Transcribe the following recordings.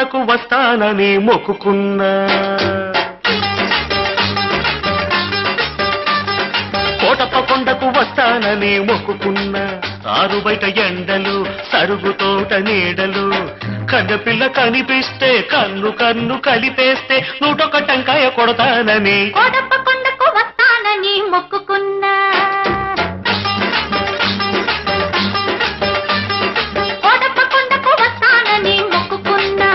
కొండకు వస్తానని మొక్కుకున్నా కోటప్ప కొండకు వస్తానని మొక్కుకున్నా ఆరు బయట ఎండలు సరుగు తోట నీడలు కన్నపిల్ల కనిపిస్తే కన్ను కన్ను కలిపేస్తే 101 టెంకాయ కొడతానని కోటప్ప కొండకు వస్తానని మొక్కుకున్నా కోటప్ప కొండకు వస్తానని మొక్కుకున్నా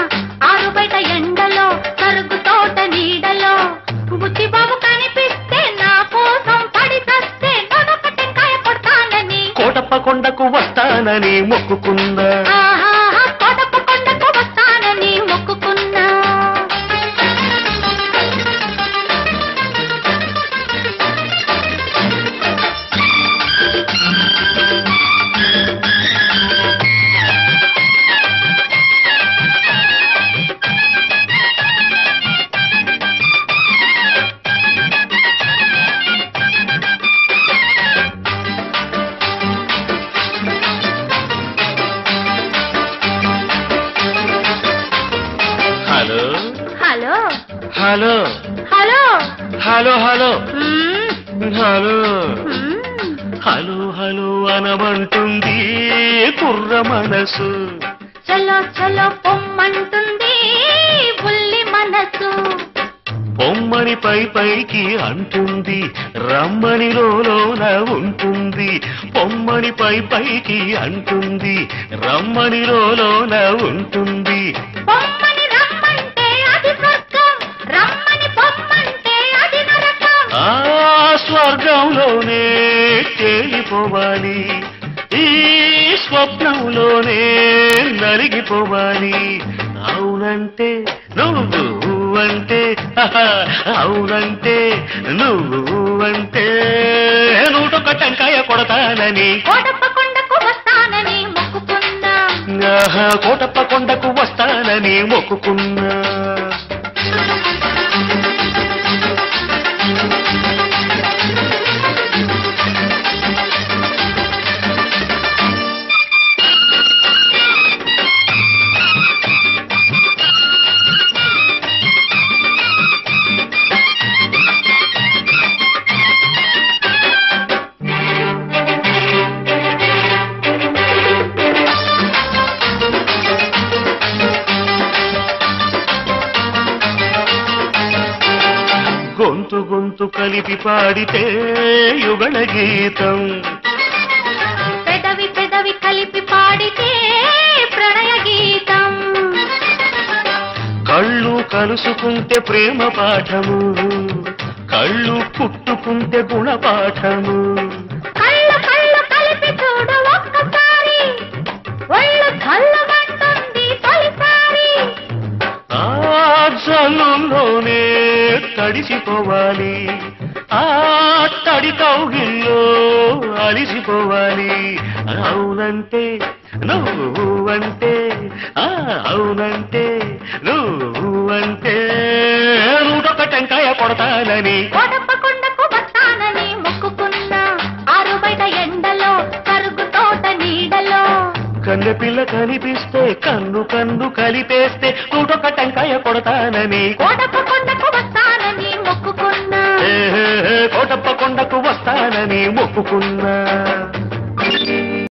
ఆరు బయట ఎండలో సరుగు తోట నీడలో బుచ్చిబాబు కనిపిస్తే నా కోసం పడి చస్తే 101 టెంకాయ కొడతానని కోటప్ప కొండకు వస్తానని మొక్కుకున్నా కోటప్ప కొండకు వస్తానని మొక్కుకున్నా hello hello hello hello hello hello hello మ్మ్. హలో హలో అనమంటుంది కుర్ర మనసు చలో చలో పొమ్మంటుంది బుల్లి మనసు బొమ్మని పై పైకి అంటుంది రమ్మని లోన ఉంటుంది బొమ్మని పై పైకి అంటుంది రమ్మని లోన ఉంటుంది పొమ్మని రమ్మంటే అది స్వర్గం రమ్మని పొమ్మంటే అది నరకం ఆ స్వర్గంలోనే తేలిపోవాలి ఈ స్వప్నంలోనే నలిగిపోవాలి అవునంటే నువ్వంటే అవునంటే నువ్వంటే 101 టెంకాయ కొడతానని కోటప్ప కొండకు వస్తానని మొక్కుకున్నా కోటప్ప కొండకు వస్తానని మొక్కుకున్నా గొంతు గొంతు కలిపి పాడితే యుగళ గీతం పెదవి పెదవి కలిపి పాడితే ప్రణయ గీతం కళ్ళు కలుసుకుంటే ప్రేమ పాఠము కళ్ళు పుట్టుకుంటే గుణపాఠము కళ్ళు కళ్ళు కలిపి చూడు ఒక్కసారి ఒళ్ళు చల్లమంటుంది తొలిసారి ఆ జల్లులోనే తడిసిపోవాలి ఆ తడి కౌగిల్లో అలిసిపోవాలి అవునంటే నువ్వంటే అవునంటే నువ్వంటే 101 టెంకాయ కొడతానని కోటప్ప కొండకు వస్తానని మొక్కుకున్నా ఆరు బయట ఎండలో కరుగు తోట నీడలో కన్నెపిల్ల కనిపిస్తే కన్ను కన్ను కలిపేస్తే 101 టెంకాయ కొడతానని కోటప్ప కొండకు వస్తానని మొక్కుకున్నా కోటప్ప కొండకు వస్తానని మొక్కుకున్నా